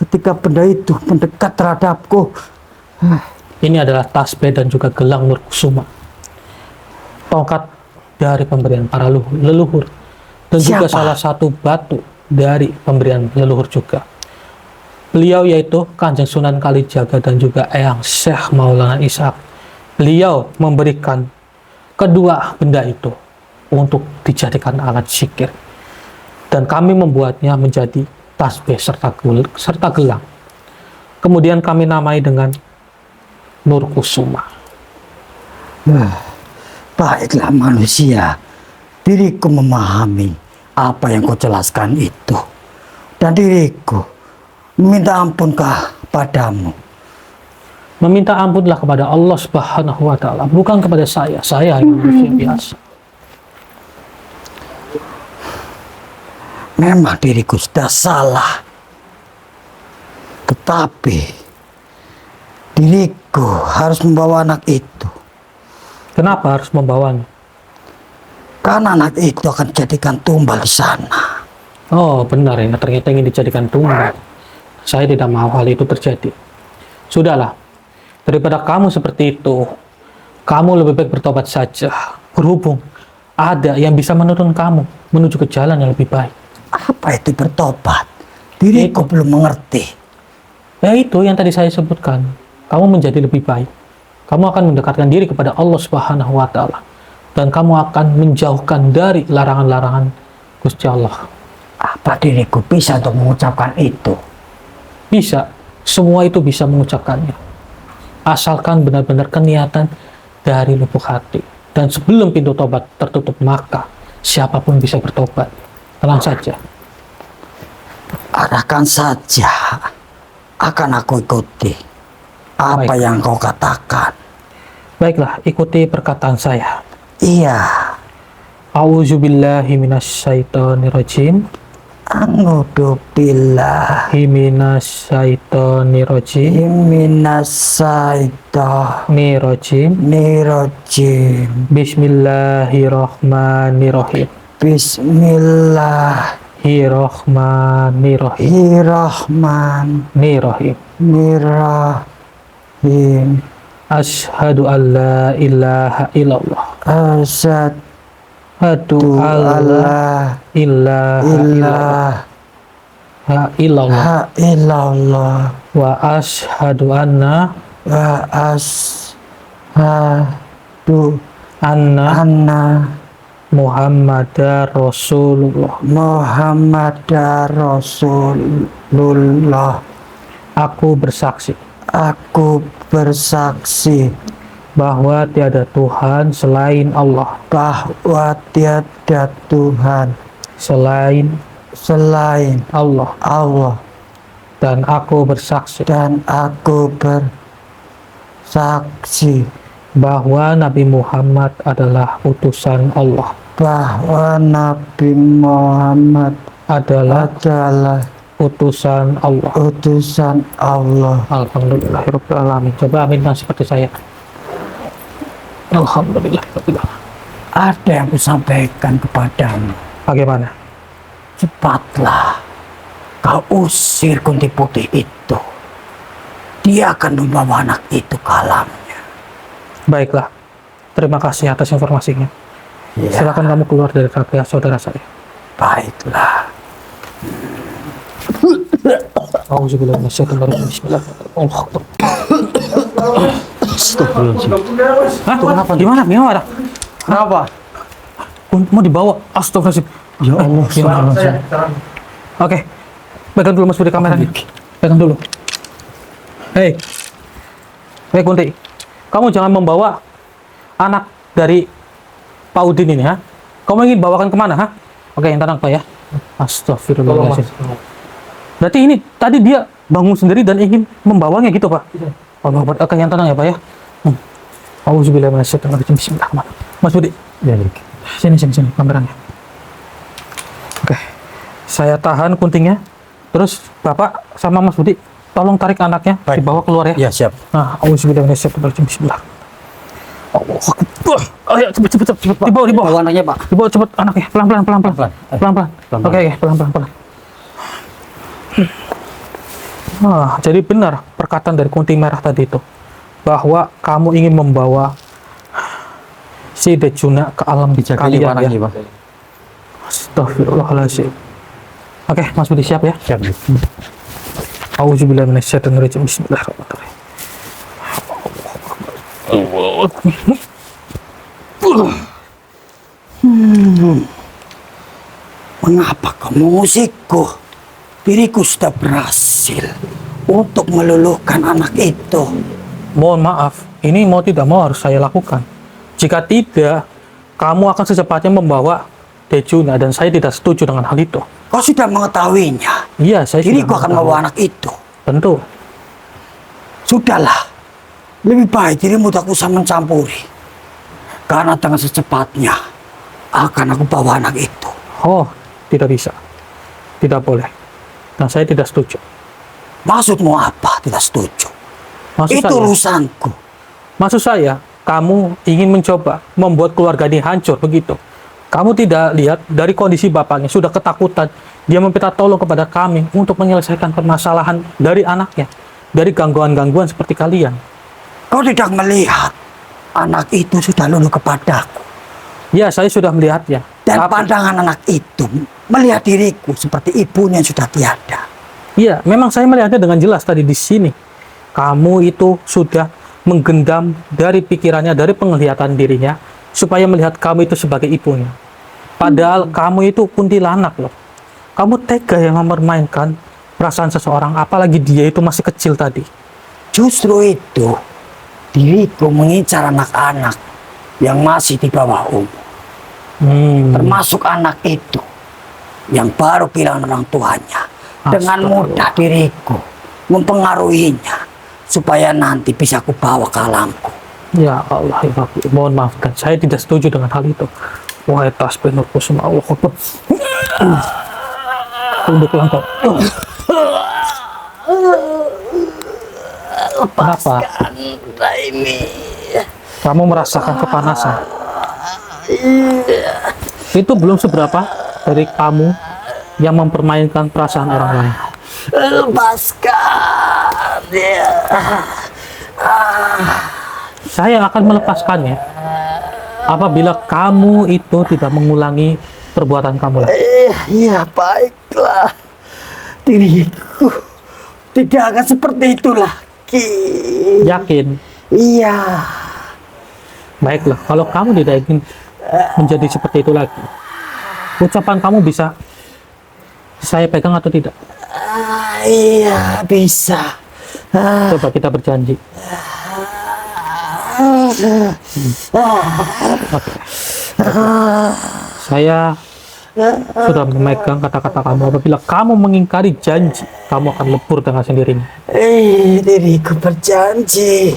Speaker 2: ketika benda itu mendekat terhadapku?
Speaker 1: Ini adalah tasbih dan juga gelang Nur Kusuma. Tongkat dari pemberian para leluhur. Dan juga
Speaker 2: Siapa?
Speaker 1: salah satu batu dari pemberian leluhur juga. Beliau yaitu Kanjeng Sunan Kalijaga dan juga Eyang Syekh Maulana Ishaq. Beliau memberikan kedua benda itu untuk dijadikan alat zikir. Dan kami membuatnya menjadi tasbih serta gelang. Kemudian kami namai dengan Nur Kusuma.
Speaker 2: Baiklah manusia, diriku memahami apa yang kau jelaskan itu. Dan diriku meminta ampun padamu.
Speaker 1: Meminta ampunlah kepada Allah Subhanahu wa Ta'ala, bukan kepada saya. Saya hanya manusia biasa.
Speaker 2: Memang diriku sudah salah. Tetapi diriku harus membawa anak itu.
Speaker 1: Kenapa harus membawanya?
Speaker 2: Karena anak itu akan dijadikan tumbal di sana.
Speaker 1: Oh benar ya, ternyata ingin dijadikan tumbal. Saya tidak mau hal itu terjadi. Sudahlah, daripada kamu seperti itu, kamu lebih baik bertobat saja. Berhubung ada yang bisa menuntun kamu menuju ke jalan yang lebih baik.
Speaker 2: Apa itu bertobat? Diriku belum mengerti.
Speaker 1: Ya itu yang tadi saya sebutkan. Kamu menjadi lebih baik. Kamu akan mendekatkan diri kepada Allah Subhanahu wa Ta'ala. Dan kamu akan menjauhkan dari larangan-larangan Gusti Allah.
Speaker 2: Apa diriku bisa untuk mengucapkan itu?
Speaker 1: Bisa. Semua itu bisa mengucapkannya. Asalkan benar-benar keniatan dari lubuk hati. Dan sebelum pintu tobat tertutup, maka siapapun bisa bertobat. Tenang saja.
Speaker 2: Arahkan saja. Akan aku ikuti apa
Speaker 1: Baik.
Speaker 2: yang kau katakan.
Speaker 1: Baiklah, ikuti perkataan saya.
Speaker 2: Iya.
Speaker 1: A'udzubillahi minasyaitonirrajim.
Speaker 2: A'udzubillah
Speaker 1: Minasyaitonirrajim.
Speaker 2: minasyaitonirrajim.
Speaker 1: Nirrajim. Bismillahirrahmanirrahim.
Speaker 2: Bismillahirrahmanirrahim.
Speaker 1: Nirrahim. Asyhadu an la ilaha illallah. Asyhadu an la ilaha illallah.
Speaker 2: illallah
Speaker 1: Wa asyhadu anna
Speaker 2: wa ashhadu
Speaker 1: anna
Speaker 2: anna
Speaker 1: Muhammadar Rasulullah.
Speaker 2: Muhammadar Rasulullah.
Speaker 1: Aku bersaksi
Speaker 2: Aku bersaksi
Speaker 1: bahwa tiada Tuhan selain Allah,
Speaker 2: bahwa tiada Tuhan
Speaker 1: selain
Speaker 2: selain
Speaker 1: Allah,
Speaker 2: Allah,
Speaker 1: dan aku bersaksi
Speaker 2: dan aku bersaksi
Speaker 1: bahwa Nabi Muhammad adalah utusan Allah,
Speaker 2: bahwa Nabi Muhammad
Speaker 1: adalah
Speaker 2: adalah
Speaker 1: utusan Allah.
Speaker 2: utusan Allah.
Speaker 1: Alhamdulillahirabbil alamin. Coba aminkan seperti saya. Alhamdulillahirabbil alamin.
Speaker 2: Ada yang kusampaikan kepadamu.
Speaker 1: Bagaimana?
Speaker 2: Cepatlah kau usir Kunti Putih itu. Dia akan membawa anak itu ke alamnya.
Speaker 1: Baiklah. Terima kasih atas informasinya.
Speaker 2: Ya,
Speaker 1: Silakan kamu keluar dari rakyat saudara saya.
Speaker 2: baiklah.
Speaker 1: Auzubillahi minasyaitonirrajim. Bismillahirrahmanirrahim. Astagfirullahaladzim. Hah? Kenapa? Gimana? Gimana?
Speaker 3: Kenapa?
Speaker 1: Mau dibawa? Astagfirullahaladzim.
Speaker 2: Ya Allah,
Speaker 1: Gimana? Oke. Pegang dulu Mas Budi kameranya. Pegang dulu. Hei. Hei Kunti. Kamu jangan membawa anak dari Pak Udin ini, ha? Kamu ingin bawakan kemana, ha? Oke, yang tenang, Pak, ya. Astagfirullahaladzim. Berarti ini tadi dia bangun sendiri dan ingin membawanya gitu, Pak? Allah Akbar. Oke, yang tenang ya, Pak, ya. Auzubillahi minasyaitonirrajim. Bismillahirrahmanirrahim. Mas Budi.
Speaker 3: Ya,
Speaker 1: Sini kameranya. Oke. Saya tahan kuntingnya. Terus Bapak sama Mas Budi tolong tarik anaknya,
Speaker 2: Baik.
Speaker 1: dibawa keluar ya.
Speaker 2: Ya, siap.
Speaker 1: Nah, auzubillahi minasyaitonirrajim. Bismillah. Allah Akbar. Ayo cepet Pak. Dibawa.
Speaker 2: Bawa anaknya, Pak.
Speaker 1: Dibawa cepet anaknya. Pelan-pelan. Pelan-pelan. Oke, pelan-pelan. Nah, jadi benar perkataan dari Kunti Merah tadi itu, bahwa kamu ingin membawa si Dejuna ke alam kalian ya.
Speaker 3: Pak.
Speaker 1: Astagfirullahaladzim. Oke, Mas Budi siap ya?
Speaker 2: Siap.
Speaker 1: Auzubillahi minasyaitonirrajim. Bismillahirrahmanirrahim.
Speaker 2: Mengapa kau mengusikku? Diriku sudah berhasil untuk meluluhkan anak itu.
Speaker 1: Mohon maaf, ini mau tidak mau harus saya lakukan. Jika tidak, kamu akan secepatnya membawa Dejuna dan saya tidak setuju dengan hal itu.
Speaker 2: Kau sudah mengetahuinya.
Speaker 1: Iya, saya sudah
Speaker 2: Diriku akan
Speaker 1: mengetahui.
Speaker 2: membawa anak itu.
Speaker 1: Tentu.
Speaker 2: Sudahlah. Lebih baik dirimu tak usah mencampuri. Karena dengan secepatnya akan aku bawa anak itu.
Speaker 1: Oh, tidak bisa. Tidak boleh. Dan saya tidak setuju.
Speaker 2: Maksudmu apa? Tidak setuju. Itu urusanku.
Speaker 1: Maksud saya, kamu ingin mencoba membuat keluarga ini hancur, begitu. Kamu tidak lihat dari kondisi bapaknya, sudah ketakutan. Dia meminta tolong kepada kami untuk menyelesaikan permasalahan dari anaknya. Dari gangguan-gangguan seperti kalian.
Speaker 2: Kau tidak melihat anak itu sudah luluh kepadaku.
Speaker 1: Ya, saya sudah melihatnya.
Speaker 2: Dan pandangan anak itu melihat diriku seperti ibunya yang sudah tiada.
Speaker 1: Iya, memang saya melihatnya dengan jelas tadi di sini. Kamu itu sudah menggendam dari pikirannya, dari penglihatan dirinya, supaya melihat kamu itu sebagai ibunya. Padahal kamu itu kuntilanak loh. Kamu tega yang mempermainkan perasaan seseorang, apalagi dia itu masih kecil tadi.
Speaker 2: Justru itu, diriku mengincar anak-anak yang masih di bawah umur. Termasuk anak itu yang baru kehilangan orang tuanya. Dengan mudah diriku mempengaruhinya supaya nanti bisa aku bawa ke alamku.
Speaker 1: Ya Allah, ya Rabbi, mohon maafkan. Saya tidak setuju dengan hal itu. Wahai tasbih nur kusuma Allah Akbar. Tunduklah engkau. Kenapa?
Speaker 2: Ini.
Speaker 1: Kamu merasakan kepanasan? Itu belum seberapa dari kamu yang mempermainkan perasaan orang lain.
Speaker 2: Lepaskan ya.
Speaker 1: Saya akan melepaskannya apabila kamu itu tidak mengulangi perbuatan kamu lagi.
Speaker 2: Iya, baiklah. Diriku tidak akan seperti itu lagi.
Speaker 1: Yakin?
Speaker 2: Iya.
Speaker 1: Baiklah, kalau kamu tidak ingin menjadi seperti itu lagi, ucapan kamu bisa saya pegang atau tidak?
Speaker 2: Iya, bisa.
Speaker 1: Coba kita berjanji. Oke. Saya sudah memegang kata-kata kamu. Apabila kamu mengingkari janji, kamu akan lebur dengan sendirinya.
Speaker 2: Diriku berjanji.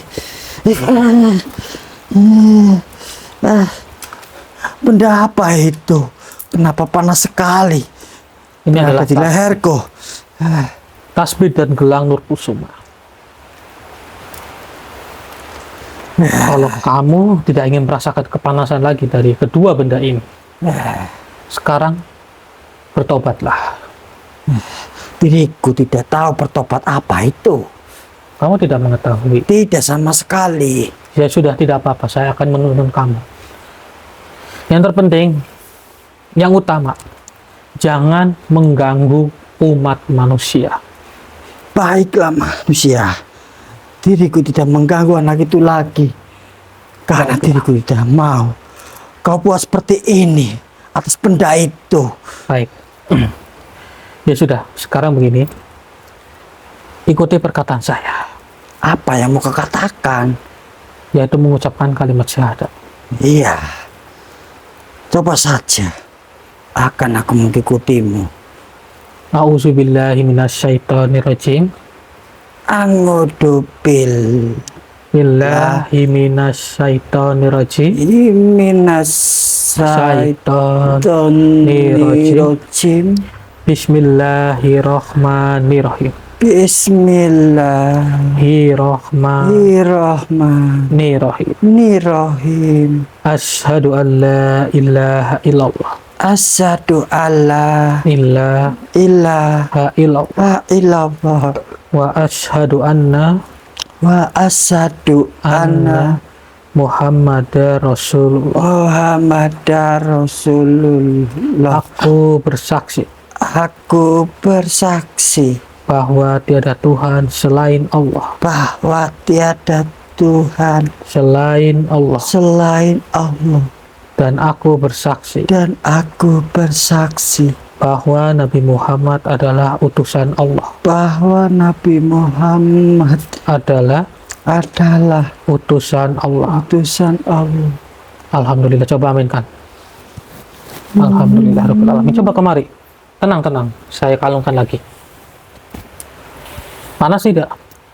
Speaker 2: Benda apa itu? Kenapa panas sekali?
Speaker 1: Ini adalah
Speaker 2: di leherku.
Speaker 1: tasbih dan gelang nur kusuma. Kalau kamu tidak ingin merasakan kepanasan lagi dari kedua benda ini, sekarang bertobatlah.
Speaker 2: Diriku tidak tahu bertobat apa itu.
Speaker 1: Kamu tidak mengetahui.
Speaker 2: Tidak sama sekali.
Speaker 1: Ya sudah, tidak apa-apa. Saya akan menuntun kamu. Yang terpenting, yang utama, jangan mengganggu umat manusia.
Speaker 2: Baiklah manusia. Diriku tidak mengganggu anak itu lagi. Karena diriku tidak mau kau buat seperti ini atas benda itu.
Speaker 1: Baik. Ya sudah, sekarang begini. Ikuti perkataan saya.
Speaker 2: Apa yang mau kau katakan?
Speaker 1: Yaitu mengucapkan kalimat syahadat.
Speaker 2: Iya. Coba saja. Akan aku mengikutimu.
Speaker 1: A'udzubillahi minasyaitonirrajim.
Speaker 2: Angudupil.
Speaker 1: Billahi minasyaitonirrajim.
Speaker 2: Minasyaitonirrajim.
Speaker 1: Bismillahirrahmanirrahim.
Speaker 2: Bismillahirrahmanirrahim.
Speaker 1: Asyhadu an la ilaha illallah.
Speaker 2: Asyhadu alla
Speaker 1: ilaha
Speaker 2: illallah
Speaker 1: wa asyhadu anna Muhammadar Rasulullah. Aku bersaksi bahwa tiada Tuhan selain Allah. Dan aku bersaksi bahwa Nabi Muhammad adalah utusan Allah. Adalah utusan Allah. Alhamdulillah, coba aminkan. Alhamdulillah rabbil alamin. Coba kemari. Tenang, saya kalungkan lagi. Panas tidak?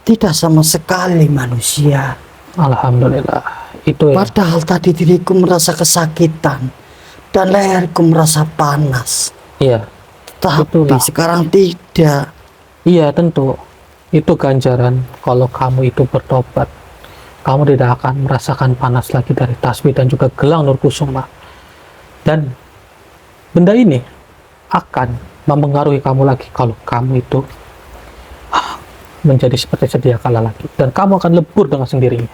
Speaker 2: Tidak sama sekali manusia.
Speaker 1: Alhamdulillah. Itu ya.
Speaker 2: Padahal tadi diriku merasa kesakitan dan leherku merasa panas.
Speaker 1: Iya.
Speaker 2: Tapi
Speaker 1: Itulah.
Speaker 2: sekarang tidak.
Speaker 1: Iya, tentu. Itu ganjaran kalau kamu itu bertobat. Kamu tidak akan merasakan panas lagi dari tasbih dan juga gelang nur kusuma. Dan benda ini akan mempengaruhi kamu lagi kalau kamu itu menjadi seperti sedia kala lagi. Dan kamu akan lebur dengan sendirinya.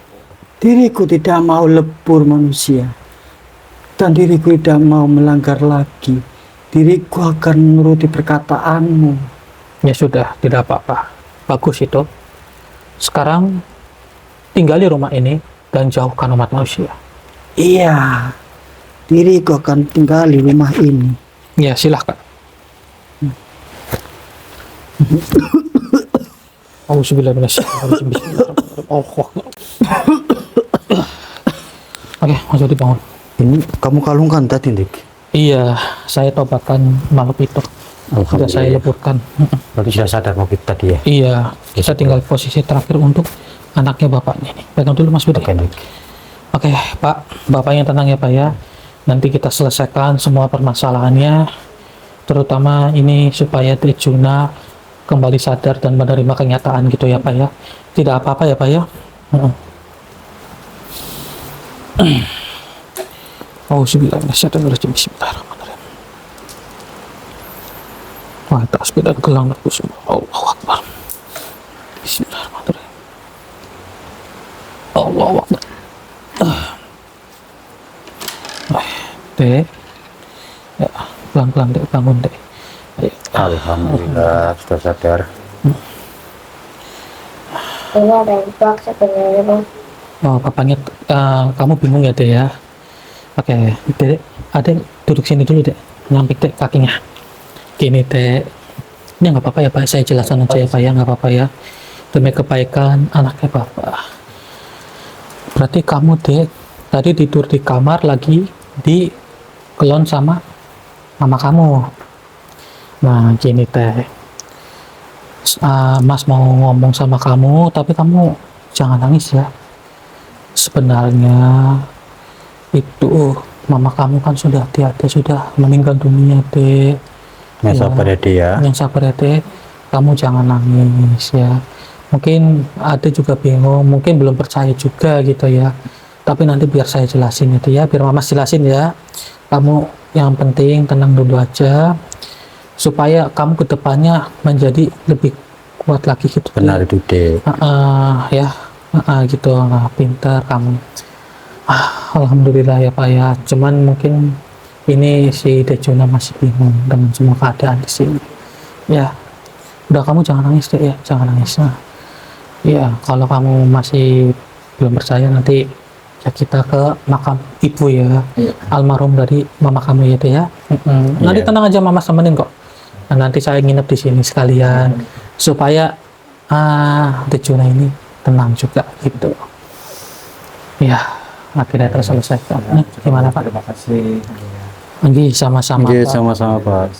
Speaker 2: Diriku tidak mau lebur manusia. dan diriku tidak mau melanggar lagi. Diriku akan menuruti perkataanmu.
Speaker 1: Ya sudah, tidak apa-apa. Bagus itu. Sekarang tinggali rumah ini dan jauhkan umat manusia.
Speaker 2: Iya, diriku akan tinggali rumah ini.
Speaker 1: Ya, silahkan. Auzubillahiminasyaitonirrajim. Bismillahirrahmanirrahim. Allahu Akbar. Oke, Mas Budi bangun.
Speaker 2: Ini kamu kalungkan tadi, Dik?
Speaker 1: Iya, saya tobatkan malam itu. Sudah saya leburkan.
Speaker 2: Berarti sudah sadar mau kita tadi ya?
Speaker 1: Iya, kita tinggal posisi terakhir untuk anaknya bapaknya ini. Pegang dulu Mas Budi.
Speaker 2: Oke, Dik.
Speaker 1: Oke, Pak, bapaknya tenang ya Pak ya. Nanti kita selesaikan semua permasalahannya, terutama ini supaya Trijuna kembali sadar dan menerima kenyataan gitu ya Pak ya. Tidak apa-apa ya Pak ya. Auzubillahiminasyaitonirrajim. Bismillahirrahmanirrahim. Wah, tasbih dan gelang aku semua. Allahu Akbar. Bismillahirrahmanirrahim. Allahu Akbar. Dek, ya, pelan-pelan Dek, bangun Dek. Ayo.
Speaker 2: Alhamdulillah sudah sadar.
Speaker 4: Ini ada yang bak sebenarnya bang.
Speaker 1: Oh, papanya, kamu bingung ya Dek ya? Oke, Dek, Adek duduk sini dulu Dek, nyampik Dek kakinya. Gini Dek, ini nggak apa-apa ya Pak, saya jelaskan aja ya Pak ya, nggak apa-apa ya. Demi kebaikan anaknya Bapak. Berarti kamu Dek, tadi tidur di kamar lagi di kelon sama mama kamu. Nah gini Teh, Mas mau ngomong sama kamu, tapi kamu jangan nangis ya. Sebenarnya itu mama kamu kan sudah tiada, sudah meninggal dunia Dek.
Speaker 2: Yang sabar ya, Dek ya.
Speaker 1: Yang sabar ya Dek, kamu jangan nangis ya. Mungkin ada juga bingung, mungkin belum percaya juga gitu ya. Tapi nanti biar saya jelasin itu ya, biar mama jelasin ya. Kamu yang penting tenang dulu aja, supaya kamu kedepannya menjadi lebih kuat lagi gitu.
Speaker 2: Benar itu, Dek.
Speaker 1: Ya, gitu. Nah, pintar kamu. Alhamdulillah ya Pak ya. Cuman mungkin ini si Trijuna masih bingung dengan semua keadaan di sini. Ya, udah kamu jangan nangis Dek ya, jangan nangis. Nah, ya kalau kamu masih belum percaya nanti ya kita ke makam ibu ya, almarhum dari mama kamu ya Dek ya. Nanti
Speaker 2: Iya.
Speaker 1: tenang aja, mama temenin kok. Nah, nanti saya nginep di sini sekalian supaya Trijuna ini tenang juga gitu. Ya, akhirnya terselesaikan. Gimana Pak?
Speaker 3: Terima kasih.
Speaker 1: Nggih, sama-sama
Speaker 2: Iya,
Speaker 1: Pak.
Speaker 2: sama-sama, Pak.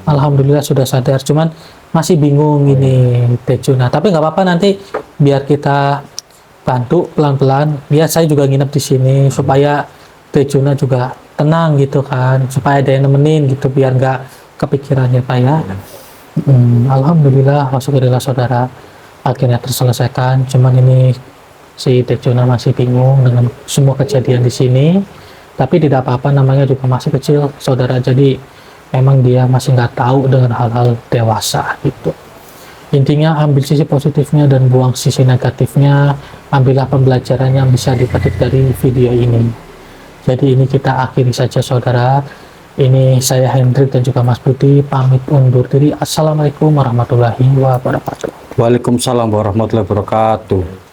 Speaker 1: Alhamdulillah sudah sadar, cuman masih bingung ini Trijuna. Tapi nggak apa-apa, nanti biar kita bantu pelan-pelan. Biar saya juga nginep di sini supaya Trijuna juga tenang gitu kan, supaya ada yang nemenin gitu, biar nggak kepikiran ya Pak ya. Alhamdulillah, alhamdulillah saudara, akhirnya terselesaikan. Cuman ini si Trijuna masih bingung dengan semua kejadian di sini. Tapi tidak apa-apa, namanya juga masih kecil saudara, jadi memang dia masih nggak tahu dengan hal-hal dewasa gitu. Intinya ambil sisi positifnya dan buang sisi negatifnya, ambillah pembelajaran yang bisa dipetik dari video ini. Jadi ini kita akhiri saja saudara. Ini saya Hendrik dan juga Mas Budi pamit undur diri. Assalamualaikum warahmatullahi wabarakatuh.
Speaker 2: Waalaikumsalam warahmatullahi wabarakatuh.